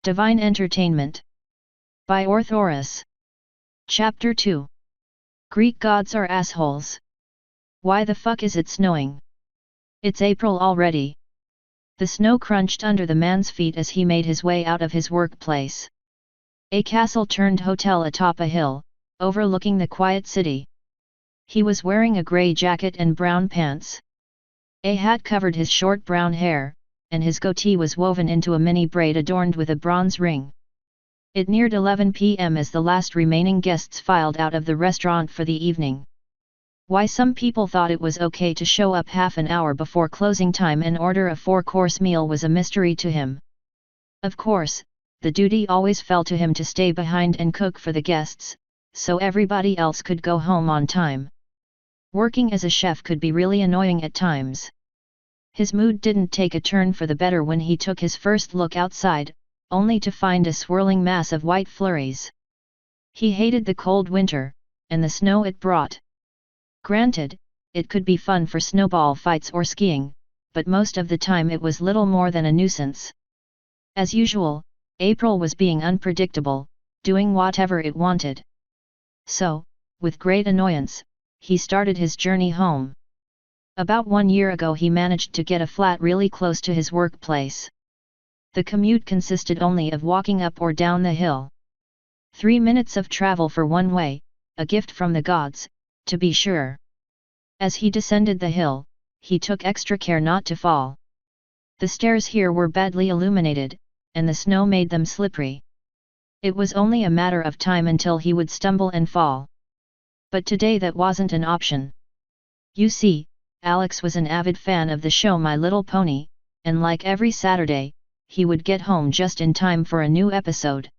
Divine Entertainment. By Orthoris. Chapter 2. Greek gods are assholes. Why the fuck is it snowing? It's April already. The snow crunched under the man's feet as he made his way out of his workplace. A castle-turned hotel atop a hill, overlooking the quiet city. He was wearing a grey jacket and brown pants. A hat covered his short brown hair, and his goatee was woven into a mini braid adorned with a bronze ring. It neared 11 p.m. as the last remaining guests filed out of the restaurant for the evening. Why some people thought it was okay to show up half an hour before closing time and order a 4-course meal was a mystery to him. Of course, the duty always fell to him to stay behind and cook for the guests, so everybody else could go home on time. Working as a chef could be really annoying at times. His mood didn't take a turn for the better when he took his first look outside, only to find a swirling mass of white flurries. He hated the cold winter, and the snow it brought. Granted, it could be fun for snowball fights or skiing, but most of the time it was little more than a nuisance. As usual, April was being unpredictable, doing whatever it wanted. So, with great annoyance, he started his journey home. About 1 year ago he managed to get a flat really close to his workplace. The commute consisted only of walking up or down the hill. 3 minutes of travel for one way, a gift from the gods, to be sure. As he descended the hill, he took extra care not to fall. The stairs here were badly illuminated, and the snow made them slippery. It was only a matter of time until he would stumble and fall. But today that wasn't an option. You see, Alex was an avid fan of the show My Little Pony, and like every Saturday, he would get home just in time for a new episode.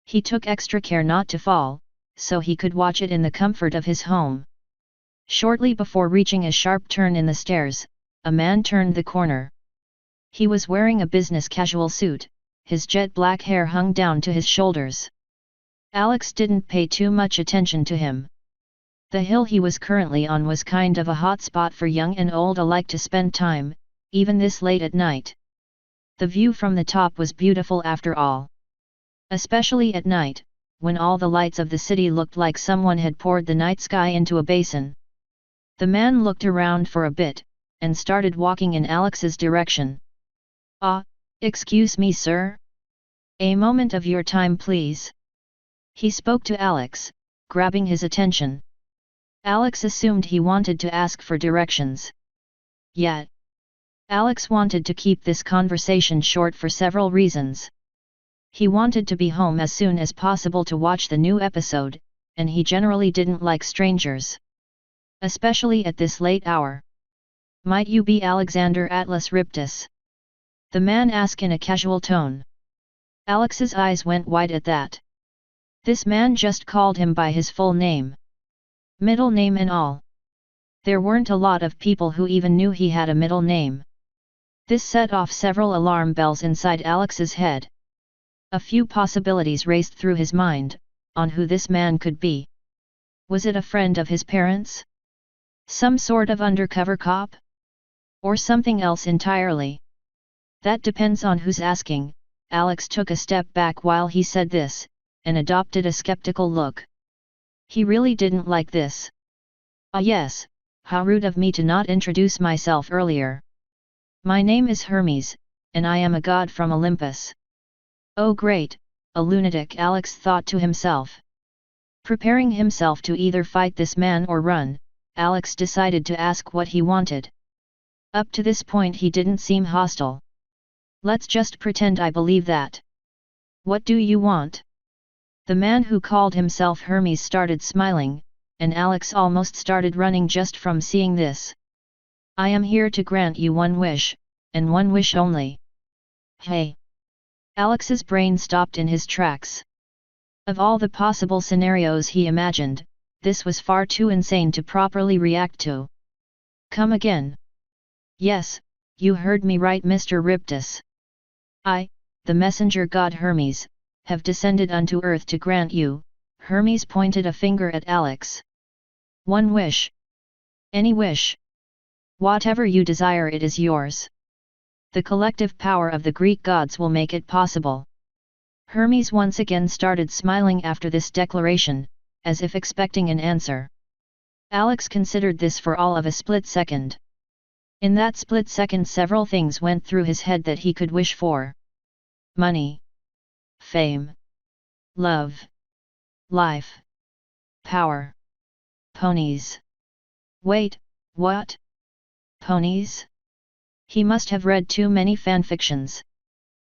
He took extra care not to fall, so he could watch it in the comfort of his home. Shortly before reaching a sharp turn in the stairs, a man turned the corner. He was wearing a business casual suit, his jet black hair hung down to his shoulders. Alex didn't pay too much attention to him. The hill he was currently on was kind of a hot spot for young and old alike to spend time, even this late at night. The view from the top was beautiful after all. Especially at night, when all the lights of the city looked like someone had poured the night sky into a basin. The man looked around for a bit, and started walking in Alex's direction. Excuse me, sir? A moment of your time, please. He spoke to Alex, grabbing his attention. Alex assumed he wanted to ask for directions. Yet, Alex wanted to keep this conversation short for several reasons. He wanted to be home as soon as possible to watch the new episode, and he generally didn't like strangers. Especially at this late hour. Might you be Alexander Atlas Riptus? The man asked in a casual tone. Alex's eyes went wide at that. This man just called him by his full name. Middle name and all. There weren't a lot of people who even knew he had a middle name. This set off several alarm bells inside Alex's head. A few possibilities raced through his mind, on who this man could be. Was it a friend of his parents? Some sort of undercover cop? Or something else entirely? That depends on who's asking. Alex took a step back while he said this, and adopted a skeptical look. He really didn't like this. Yes, how rude of me to not introduce myself earlier. My name is Hermes, and I am a god from Olympus. Oh great, a lunatic, Alex thought to himself. Preparing himself to either fight this man or run, Alex decided to ask what he wanted. Up to this point he didn't seem hostile. Let's just pretend I believe that. What do you want? The man who called himself Hermes started smiling, and Alex almost started running just from seeing this. I am here to grant you one wish, and one wish only. Hey! Alex's brain stopped in his tracks. Of all the possible scenarios he imagined, this was far too insane to properly react to. Come again. Yes, you heard me right, Mr. Riptus. I, the messenger god Hermes, have descended unto earth to grant you. Hermes pointed a finger at Alex. One wish. Any wish. Whatever you desire, it is yours. The collective power of the Greek gods will make it possible. Hermes once again started smiling after this declaration, as if expecting an answer. Alex considered this for all of a split second. In that split second several things went through his head that he could wish for. Money. Fame. Love. Life. Power. Ponies. Wait, what? Ponies? He must have read too many fanfictions.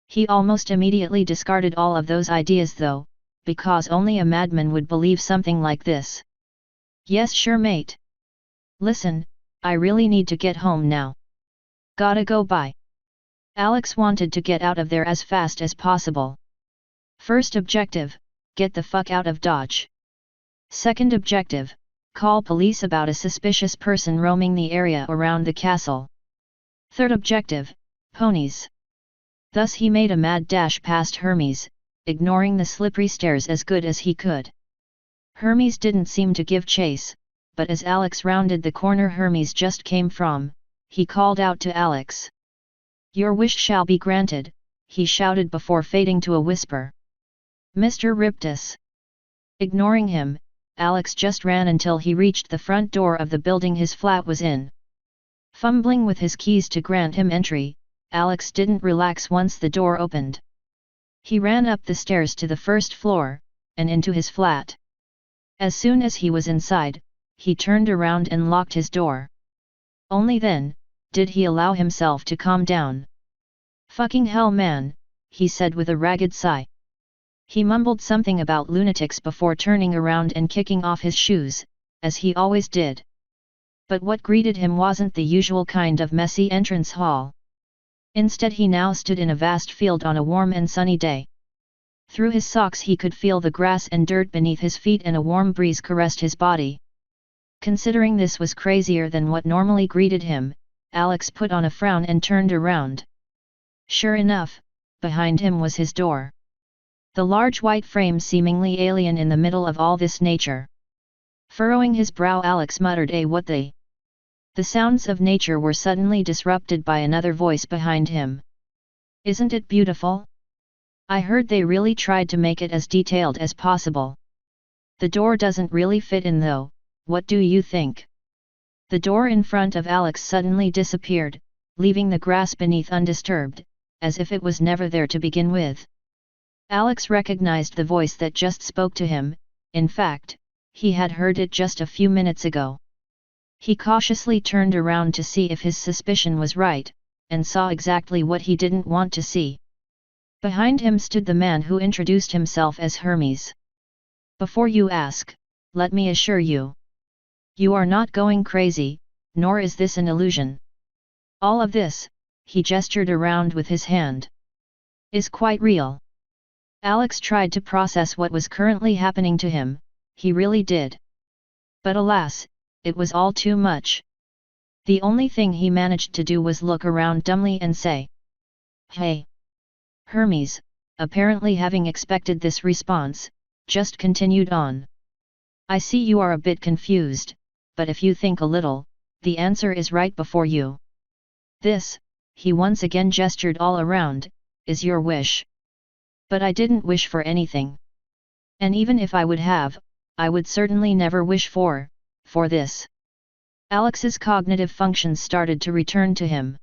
He almost immediately discarded all of those ideas though, because only a madman would believe something like this. Yes sure mate. Listen, I really need to get home now. Gotta go bye. Alex wanted to get out of there as fast as possible. First objective, get the fuck out of Dodge. Second objective, call police about a suspicious person roaming the area around the castle. Third objective, ponies. Thus he made a mad dash past Hermes, ignoring the slippery stairs as good as he could. Hermes didn't seem to give chase, but as Alex rounded the corner Hermes just came from, he called out to Alex. Your wish shall be granted, he shouted before fading to a whisper. Mr. Riptus. Ignoring him, Alex just ran until he reached the front door of the building his flat was in. Fumbling with his keys to grant him entry, Alex didn't relax once the door opened. He ran up the stairs to the first floor, and into his flat. As soon as he was inside, he turned around and locked his door. Only then, did he allow himself to calm down. Fucking hell man, he said with a ragged sigh. He mumbled something about lunatics before turning around and kicking off his shoes, as he always did. But what greeted him wasn't the usual kind of messy entrance hall. Instead he now stood in a vast field on a warm and sunny day. Through his socks he could feel the grass and dirt beneath his feet and a warm breeze caressed his body. Considering this was crazier than what normally greeted him, Alex put on a frown and turned around. Sure enough, behind him was his door. The large white frame seemingly alien in the middle of all this nature. Furrowing his brow Alex muttered what the... The sounds of nature were suddenly disrupted by another voice behind him. Isn't it beautiful? I heard they really tried to make it as detailed as possible. The door doesn't really fit in though, what do you think? The door in front of Alex suddenly disappeared, leaving the grass beneath undisturbed, as if it was never there to begin with. Alex recognized the voice that just spoke to him, in fact, he had heard it just a few minutes ago. He cautiously turned around to see if his suspicion was right, and saw exactly what he didn't want to see. Behind him stood the man who introduced himself as Hermes. Before you ask, let me assure you. You are not going crazy, nor is this an illusion. All of this, he gestured around with his hand, is quite real. Alex tried to process what was currently happening to him, he really did. But alas, it was all too much. The only thing he managed to do was look around dumbly and say, "Hey." Hermes, apparently having expected this response, just continued on. I see you are a bit confused, but if you think a little, the answer is right before you. This, he once again gestured all around, is your wish. But I didn't wish for anything. And even if I would have, I would certainly never wish for this. Alex's cognitive functions started to return to him.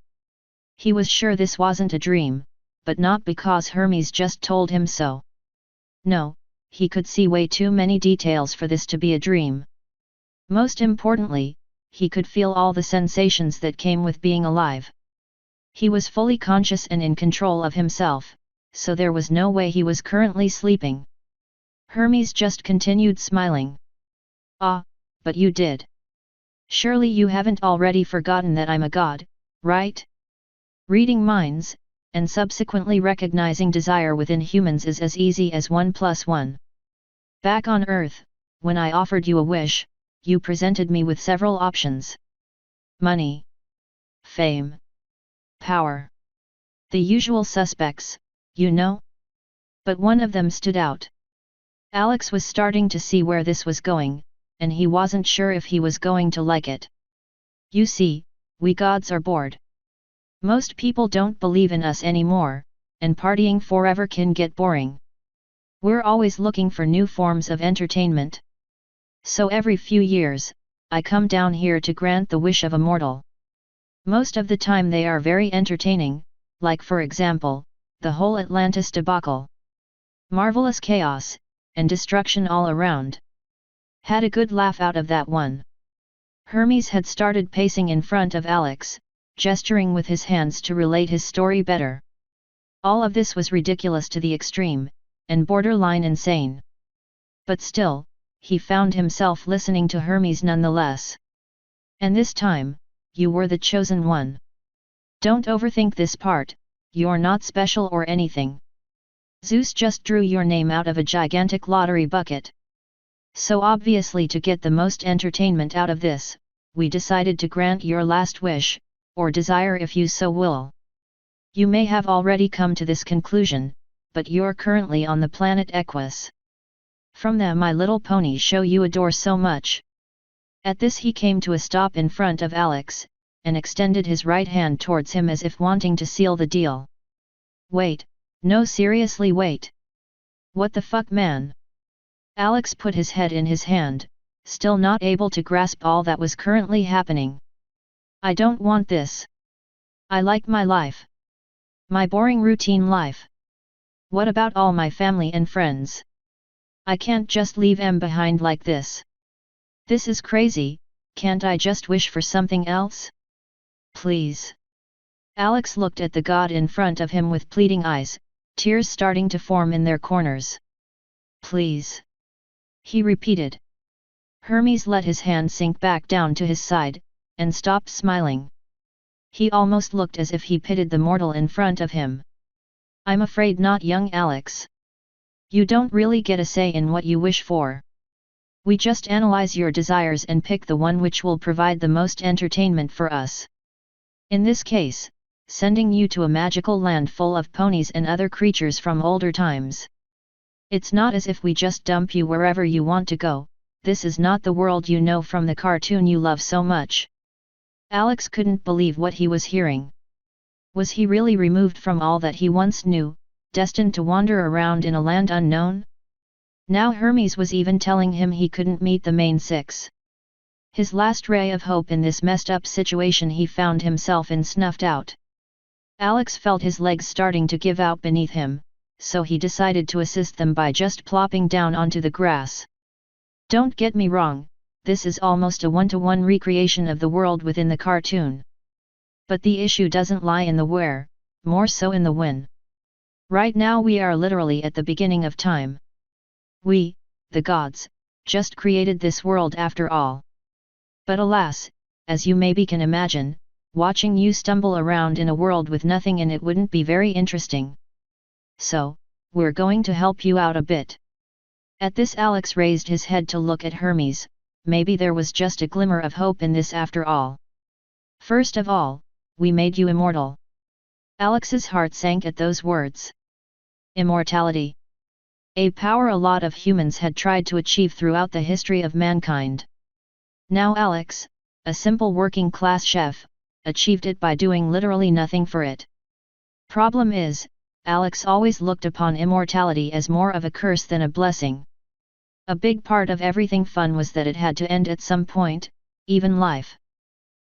He was sure this wasn't a dream, but not because Hermes just told him so. No, he could see way too many details for this to be a dream. Most importantly, he could feel all the sensations that came with being alive. He was fully conscious and in control of himself, so there was no way he was currently sleeping. Hermes just continued smiling. Ah, but you did. Surely you haven't already forgotten that I'm a god, right? Reading minds, and subsequently recognizing desire within humans is as easy as 1 + 1. Back on Earth, when I offered you a wish, you presented me with several options. Money. Fame. Power. The usual suspects, you know? But one of them stood out. Alex was starting to see where this was going, and he wasn't sure if he was going to like it. You see, we gods are bored. Most people don't believe in us anymore, and partying forever can get boring. We're always looking for new forms of entertainment. So every few years, I come down here to grant the wish of a mortal. Most of the time they are very entertaining, like for example, the whole Atlantis debacle. Marvelous chaos, and destruction all around. Had a good laugh out of that one. Hermes had started pacing in front of Alex, gesturing with his hands to relate his story better. All of this was ridiculous to the extreme, and borderline insane. But still, he found himself listening to Hermes nonetheless. And this time, you were the chosen one. Don't overthink this part, you're not special or anything. Zeus just drew your name out of a gigantic lottery bucket. So obviously to get the most entertainment out of this, we decided to grant your last wish, or desire if you so will. You may have already come to this conclusion, but you're currently on the planet Equus. From them My Little Pony show you adore so much. At this he came to a stop in front of Alex, and extended his right hand towards him as if wanting to seal the deal. Wait, no seriously wait. What the fuck man? Alex put his head in his hand, still not able to grasp all that was currently happening. I don't want this. I like my life. My boring routine life. What about all my family and friends? I can't just leave them behind like this. This is crazy, can't I just wish for something else? Please. Alex looked at the god in front of him with pleading eyes, tears starting to form in their corners. Please. He repeated. Hermes let his hand sink back down to his side, and stopped smiling. He almost looked as if he pitied the mortal in front of him. I'm afraid not, young Alex. You don't really get a say in what you wish for. We just analyze your desires and pick the one which will provide the most entertainment for us. In this case, sending you to a magical land full of ponies and other creatures from older times. It's not as if we just dump you wherever you want to go, this is not the world you know from the cartoon you love so much. Alex couldn't believe what he was hearing. Was he really removed from all that he once knew, destined to wander around in a land unknown? Now Hermes was even telling him he couldn't meet the main six. His last ray of hope in this messed up situation he found himself in snuffed out. Alex felt his legs starting to give out beneath him, so he decided to assist them by just plopping down onto the grass. Don't get me wrong, this is almost a one-to-one recreation of the world within the cartoon. But the issue doesn't lie in the where, more so in the when. Right now we are literally at the beginning of time. We, the gods, just created this world after all. But alas, as you maybe can imagine, watching you stumble around in a world with nothing in it wouldn't be very interesting. So, we're going to help you out a bit. At this Alex raised his head to look at Hermes, maybe there was just a glimmer of hope in this after all. First of all, we made you immortal. Alex's heart sank at those words. Immortality. A power a lot of humans had tried to achieve throughout the history of mankind. Now Alex, a simple working-class chef, achieved it by doing literally nothing for it. Problem is, Alex always looked upon immortality as more of a curse than a blessing. A big part of everything fun was that it had to end at some point, even life.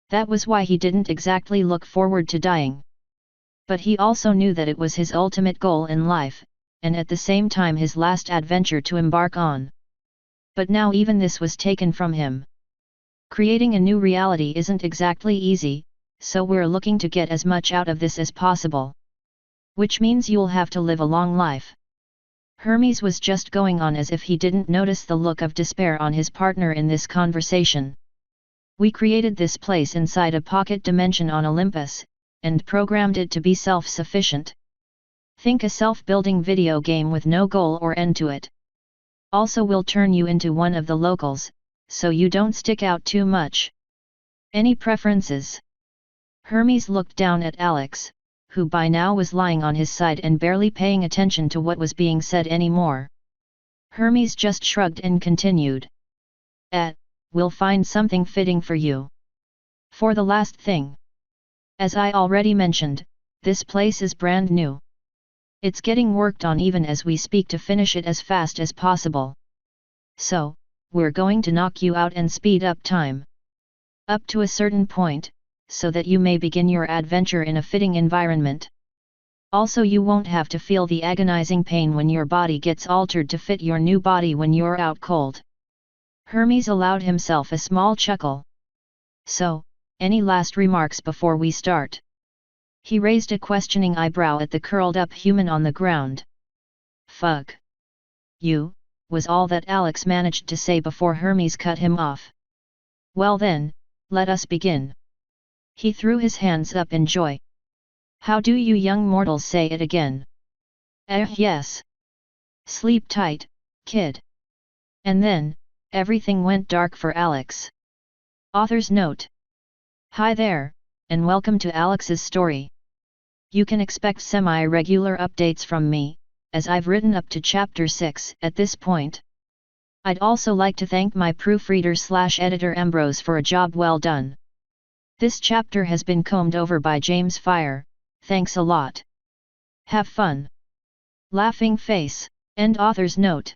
That was why he didn't exactly look forward to dying. But he also knew that it was his ultimate goal in life, and at the same time his last adventure to embark on. But now even this was taken from him. Creating a new reality isn't exactly easy, so we're looking to get as much out of this as possible. Which means you'll have to live a long life. Hermes was just going on as if he didn't notice the look of despair on his partner in this conversation. We created this place inside a pocket dimension on Olympus, and programmed it to be self-sufficient. Think a self-building video game with no goal or end to it. Also we'll turn you into one of the locals, so you don't stick out too much. Any preferences? Hermes looked down at Alex, who by now was lying on his side and barely paying attention to what was being said anymore. Hermes just shrugged and continued. We'll find something fitting for you. For the last thing. As I already mentioned, this place is brand new. It's getting worked on even as we speak to finish it as fast as possible. So, we're going to knock you out and speed up time. Up to a certain point, so that you may begin your adventure in a fitting environment. Also, you won't have to feel the agonizing pain when your body gets altered to fit your new body when you're out cold. Hermes allowed himself a small chuckle. So, any last remarks before we start? He raised a questioning eyebrow at the curled-up human on the ground. Fuck you, was all that Alex managed to say before Hermes cut him off. Well then, let us begin. He threw his hands up in joy. How do you young mortals say it again? Yes. Sleep tight, kid. And then, everything went dark for Alex. Author's note. Hi there, and welcome to Alex's story. You can expect semi-regular updates from me, as I've written up to chapter 6 at this point. I'd also like to thank my proofreader/editor Ambrose for a job well done. This chapter has been combed over by James Fire, thanks a lot. Have fun. Laughing face. End author's note.